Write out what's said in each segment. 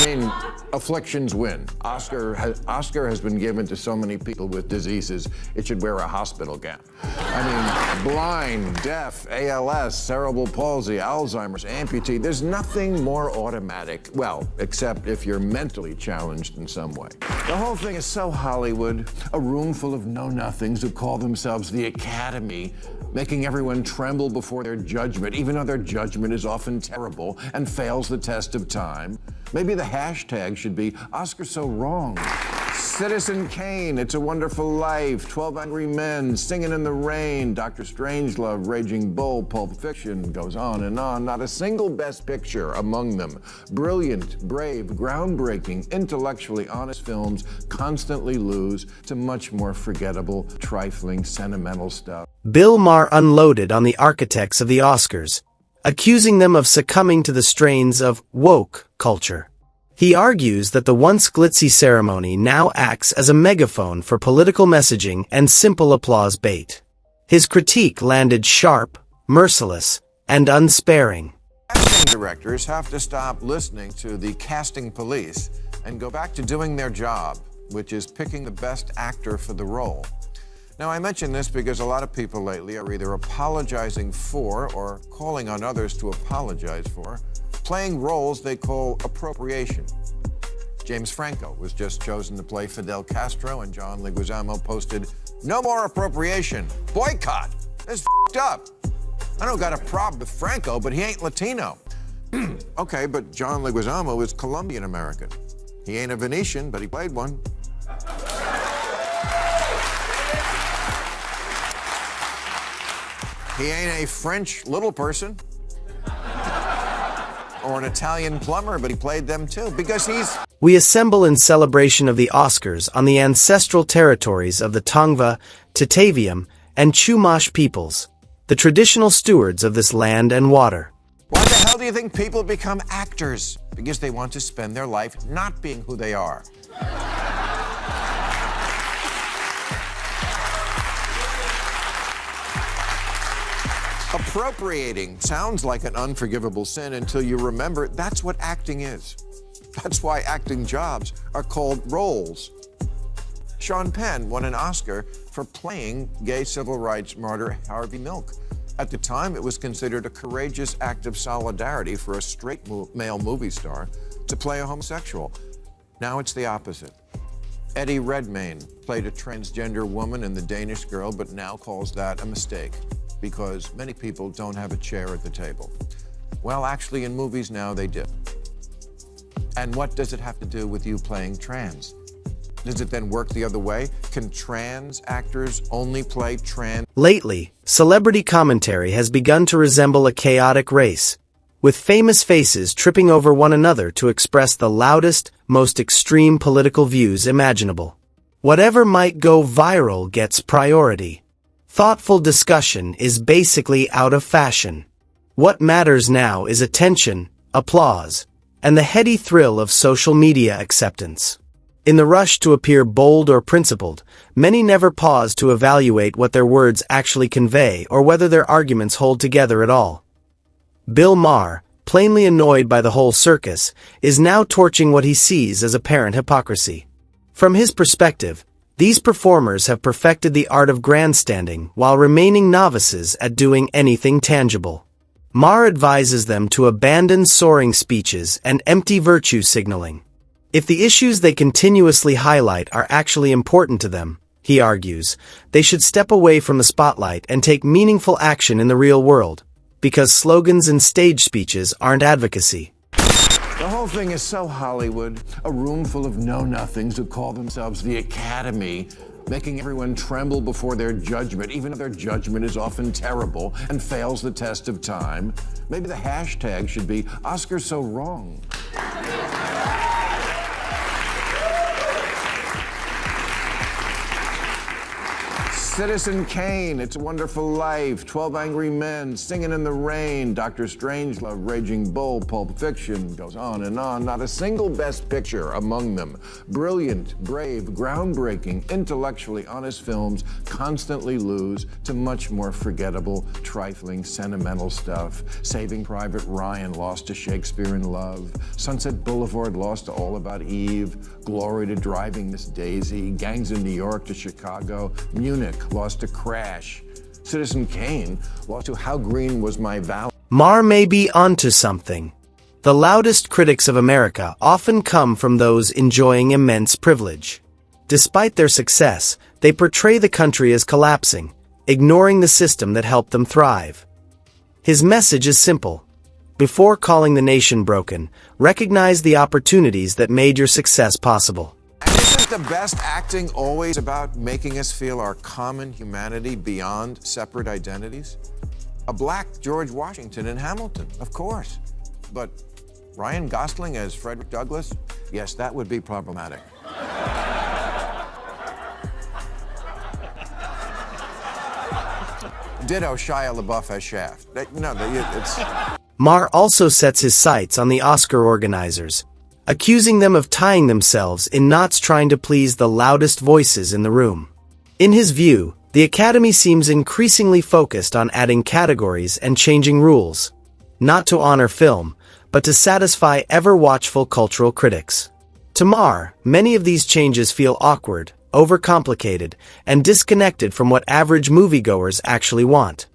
mean, afflictions win. Oscar has been given to so many people with diseases, it should wear a hospital gown. I mean, blind, deaf, ALS, cerebral palsy, Alzheimer's, amputee. There's nothing more automatic, well, except if you're mentally challenged in some way. The whole thing is so Hollywood, a room full of know-nothings who call themselves the Academy, making everyone tremble before their judgment, even though their judgment is often terrible and fails the test of time. Maybe the hashtag should be Oscar So Wrong. Citizen Kane, It's a Wonderful Life, 12 Angry Men, Singing in the Rain, Dr. Strangelove, Raging Bull, Pulp Fiction, goes on and on. Not a single Best Picture among them. Brilliant, brave, groundbreaking, intellectually honest films constantly lose to much more forgettable, trifling, sentimental stuff. Bill Maher unloaded on the architects of the Oscars, accusing them of succumbing to the strains of woke culture. He argues that the once glitzy ceremony now acts as a megaphone for political messaging and simple applause bait. His critique landed sharp, merciless, and unsparing. Casting directors have to stop listening to the casting police and go back to doing their job, which is picking the best actor for the role. Now, I mention this because a lot of people lately are either apologizing for or calling on others to apologize for playing roles they call appropriation. James Franco was just chosen to play Fidel Castro, and John Leguizamo posted, "No more appropriation. Boycott. This is f***ed up. I don't got a problem with Franco, but he ain't Latino." Okay, but John Leguizamo is Colombian American. He ain't a Venetian, but he played one. He ain't a French little person or an Italian plumber, but he played them too, because he's... We assemble in celebration of the Oscars on the ancestral territories of the Tongva, Tataviam, and Chumash peoples, the traditional stewards of this land and water. Why the hell do you think people become actors? Because they want to spend their life not being who they are. Appropriating sounds like an unforgivable sin until you remember that's what acting is. That's why acting jobs are called roles. Sean Penn won an Oscar for playing gay civil rights martyr Harvey Milk. At the time, it was considered a courageous act of solidarity for a straight male movie star to play a homosexual. Now it's the opposite. Eddie Redmayne played a transgender woman in The Danish Girl, but now calls that a mistake, because many people don't have a chair at the table. Well, actually, in movies now, they do. And what does it have to do with you playing trans? Does it then work the other way? Can trans actors only play trans? Lately, celebrity commentary has begun to resemble a chaotic race, with famous faces tripping over one another to express the loudest, most extreme political views imaginable. Whatever might go viral gets priority. Thoughtful discussion is basically out of fashion. What matters now is attention, applause, and the heady thrill of social media acceptance. In the rush to appear bold or principled, many never pause to evaluate what their words actually convey or whether their arguments hold together at all. Bill Maher, plainly annoyed by the whole circus, is now torching what he sees as apparent hypocrisy. From his perspective, these performers have perfected the art of grandstanding while remaining novices at doing anything tangible. Maher advises them to abandon soaring speeches and empty virtue signaling. If the issues they continuously highlight are actually important to them, he argues, they should step away from the spotlight and take meaningful action in the real world, because slogans and stage speeches aren't advocacy. The whole thing is so Hollywood, a room full of know-nothings who call themselves the Academy, making everyone tremble before their judgment, even if their judgment is often terrible and fails the test of time. Maybe the hashtag should be Oscar So Wrong. Citizen Kane, It's a Wonderful Life, 12 Angry Men, Singing in the Rain, Dr. Strangelove, Raging Bull, Pulp Fiction, goes on and on. Not a single Best Picture among them. Brilliant, brave, groundbreaking, intellectually honest films constantly lose to much more forgettable, trifling, sentimental stuff. Saving Private Ryan lost to Shakespeare in Love. Sunset Boulevard lost to All About Eve. Glory to Driving Miss Daisy. Gangs of New York to Chicago. Munich lost to Crash. Citizen Kane lost to How Green Was My Valley. Maher may be onto something. The loudest critics of America often come from those enjoying immense privilege. Despite their success, they portray the country as collapsing, ignoring the system that helped them thrive. His message is simple. Before calling the nation broken, recognize the opportunities that made your success possible. And isn't the best acting always about making us feel our common humanity beyond separate identities? A black George Washington in Hamilton, of course. But Ryan Gosling as Frederick Douglass? Yes, that would be problematic. Ditto Shia LaBeouf as Shaft. It's... Maher also sets his sights on the Oscar organizers, accusing them of tying themselves in knots trying to please the loudest voices in the room. In his view, the Academy seems increasingly focused on adding categories and changing rules, not to honor film, but to satisfy ever-watchful cultural critics. To Maher, many of these changes feel awkward, overcomplicated, and disconnected from what average moviegoers actually want.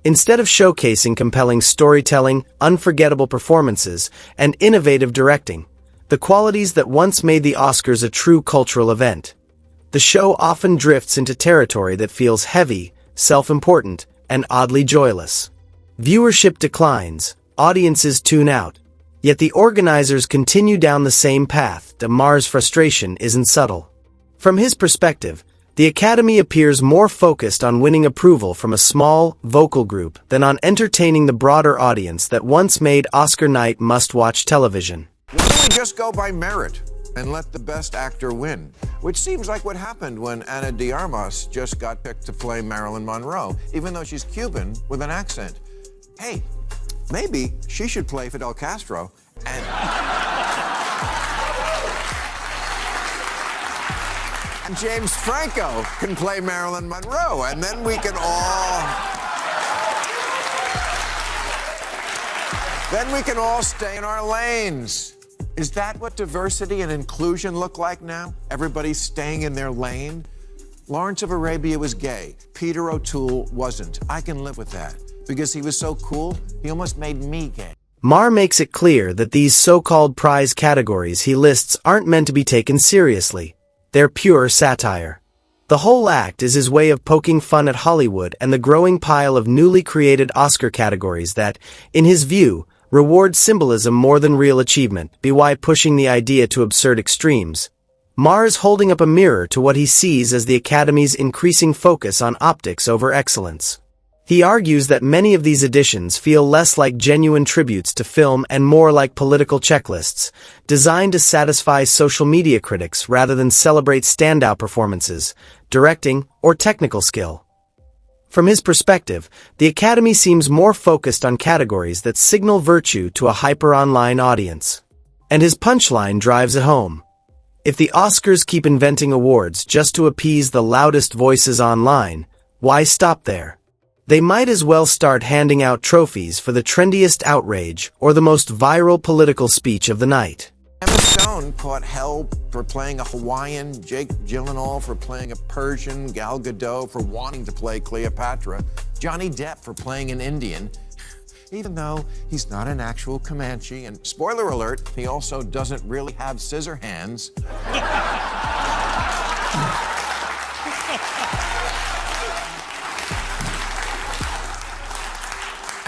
Instead of showcasing compelling storytelling, unforgettable performances, and innovative directing, the qualities that once made the Oscars a true cultural event, the show often drifts into territory that feels heavy, self-important, and oddly joyless. Viewership declines, audiences tune out, yet the organizers continue down the same path. Maher's frustration isn't subtle. From his perspective, the Academy appears more focused on winning approval from a small, vocal group than on entertaining the broader audience that once made Oscar night must-watch television. Why don't we just go by merit and let the best actor win? Which seems like what happened when Ana de Armas just got picked to play Marilyn Monroe, even though she's Cuban with an accent. Hey, maybe she should play Fidel Castro and James Franco can play Marilyn Monroe, and then we can all stay in our lanes. Is that what diversity and inclusion look like now? Everybody's staying in their lane? Lawrence of Arabia was gay. Peter O'Toole wasn't. I can live with that. Because he was so cool, he almost made me gay. Maher makes it clear that these so-called prize categories he lists aren't meant to be taken seriously. They're pure satire. The whole act is his way of poking fun at Hollywood and the growing pile of newly created Oscar categories that, in his view, reward symbolism more than real achievement, by pushing the idea to absurd extremes. Maher is holding up a mirror to what he sees as the Academy's increasing focus on optics over excellence. He argues that many of these additions feel less like genuine tributes to film and more like political checklists, designed to satisfy social media critics rather than celebrate standout performances, directing, or technical skill. From his perspective, the Academy seems more focused on categories that signal virtue to a hyper-online audience. And his punchline drives it home. If the Oscars keep inventing awards just to appease the loudest voices online, why stop there? They might as well start handing out trophies for the trendiest outrage or the most viral political speech of the night. Emma Stone caught hell for playing a Hawaiian, Jake Gyllenhaal for playing a Persian, Gal Gadot for wanting to play Cleopatra, Johnny Depp for playing an Indian, even though he's not an actual Comanche, and spoiler alert, he also doesn't really have scissor hands.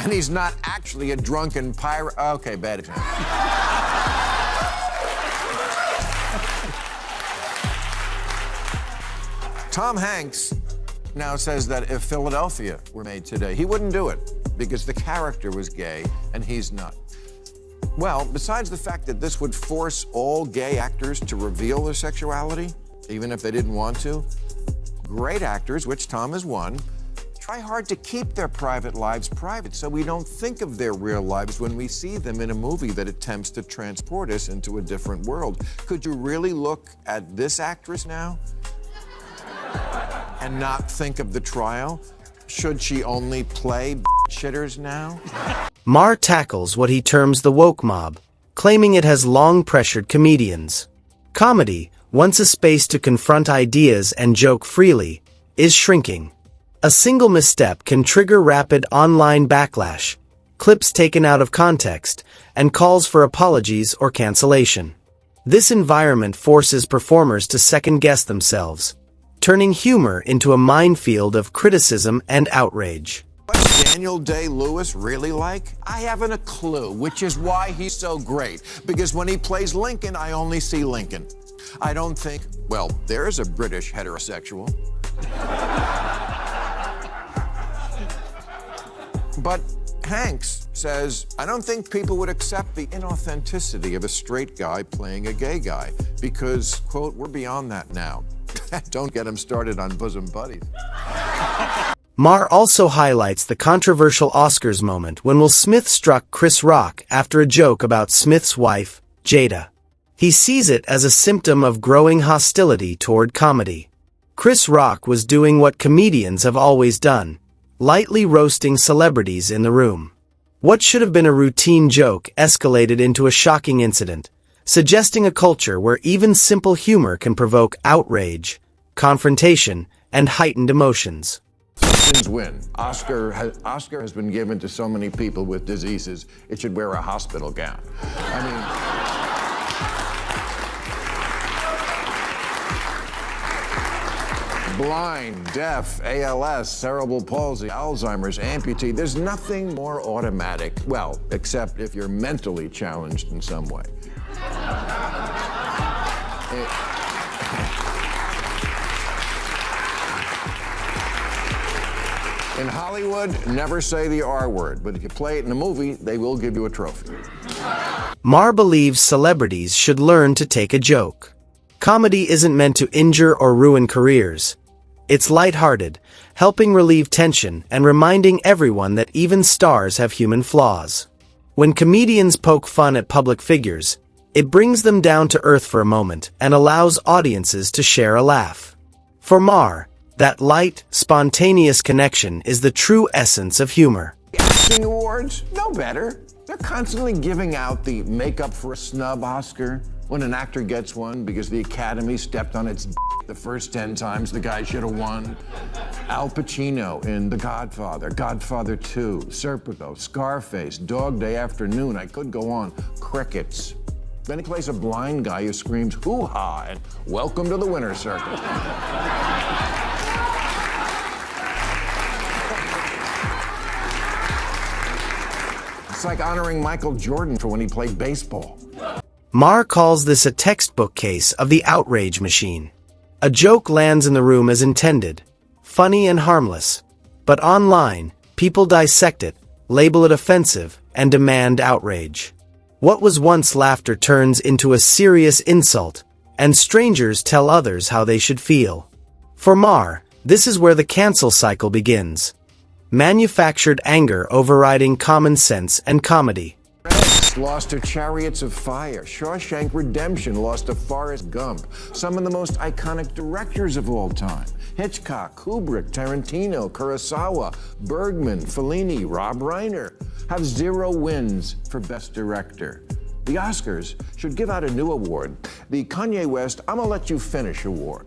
And he's not actually a drunken pirate. Okay, bad example. Tom Hanks now says that if Philadelphia were made today, he wouldn't do it because the character was gay and he's not. Well, besides the fact that this would force all gay actors to reveal their sexuality, even if they didn't want to, great actors, which Tom is one, try hard to keep their private lives private so we don't think of their real lives when we see them in a movie that attempts to transport us into a different world. Could you really look at this actress now and not think of the trial? Should she only play shitters now? Maher tackles what he terms the woke mob, claiming it has long pressured comedians. Comedy, once a space to confront ideas and joke freely, is shrinking. A single misstep can trigger rapid online backlash, clips taken out of context, and calls for apologies or cancellation. This environment forces performers to second-guess themselves, turning humor into a minefield of criticism and outrage. What's Daniel Day-Lewis really like? I haven't a clue, which is why he's so great. Because when he plays Lincoln, I only see Lincoln. I don't think, well, there's a British heterosexual. But Hanks says, I don't think people would accept the inauthenticity of a straight guy playing a gay guy because, quote, we're beyond that now. Don't get him started on bosom buddies. Maher also highlights the controversial Oscars moment when Will Smith struck Chris Rock after a joke about Smith's wife, Jada. He sees it as a symptom of growing hostility toward comedy. Chris Rock was doing what comedians have always done, lightly roasting celebrities in the room. What should have been a routine joke escalated into a shocking incident, suggesting a culture where even simple humor can provoke outrage, confrontation, and heightened emotions. Win. Oscar has been given to so many people with diseases, it should wear a hospital gown. I mean, blind, deaf, ALS, cerebral palsy, Alzheimer's, amputee, there's nothing more automatic, well, except if you're mentally challenged in some way. In Hollywood, never say the R word, but if you play it in a movie, they will give you a trophy. Maher believes celebrities should learn to take a joke. Comedy isn't meant to injure or ruin careers. It's lighthearted, helping relieve tension and reminding everyone that even stars have human flaws. When comedians poke fun at public figures, it brings them down to earth for a moment and allows audiences to share a laugh. For Maher, that light, spontaneous connection is the true essence of humor. Acting awards? No better. They're constantly giving out the make-up for a snub Oscar when an actor gets one because the Academy stepped on its the first 10 times the guy should have won. Al Pacino in The Godfather, Godfather 2, Serpico, Scarface, Dog Day Afternoon, I could go on. Crickets. Then he plays a blind guy who screams hoo-ha and welcome to the winner's circle. It's like honoring Michael Jordan for when he played baseball. Maher calls this a textbook case of the outrage machine. A joke lands in the room as intended, funny and harmless. But online, people dissect it, label it offensive, and demand outrage. What was once laughter turns into a serious insult, and strangers tell others how they should feel. For Maher, this is where the cancel cycle begins. Manufactured anger overriding common sense and comedy. Lost to Chariots of Fire. Shawshank Redemption lost to Forrest Gump. Some of the most iconic directors of all time. Hitchcock, Kubrick, Tarantino, Kurosawa, Bergman, Fellini, Rob Reiner have 0 wins for Best Director. The Oscars should give out a new award, the Kanye West I'ma Let You Finish Award.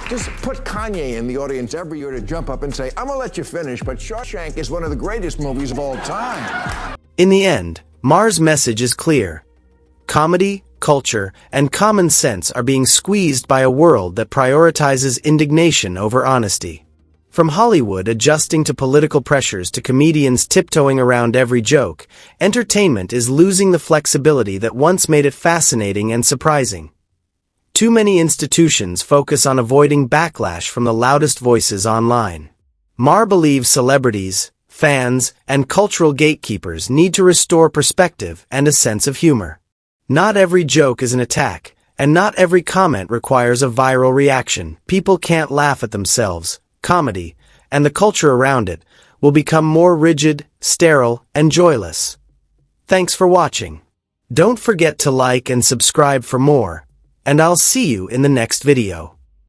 Just put Kanye in the audience every year to jump up and say, I'm gonna let you finish, but Shawshank is one of the greatest movies of all time. In the end, Maher's message is clear. Comedy, culture, and common sense are being squeezed by a world that prioritizes indignation over honesty. From Hollywood adjusting to political pressures to comedians tiptoeing around every joke, entertainment is losing the flexibility that once made it fascinating and surprising. Too many institutions focus on avoiding backlash from the loudest voices online. Maher believes celebrities, fans, and cultural gatekeepers need to restore perspective and a sense of humor. Not every joke is an attack, and not every comment requires a viral reaction. People can't laugh at themselves. Comedy, and the culture around it, will become more rigid, sterile, and joyless. Thanks for watching. Don't forget to like and subscribe for more, and I'll see you in the next video.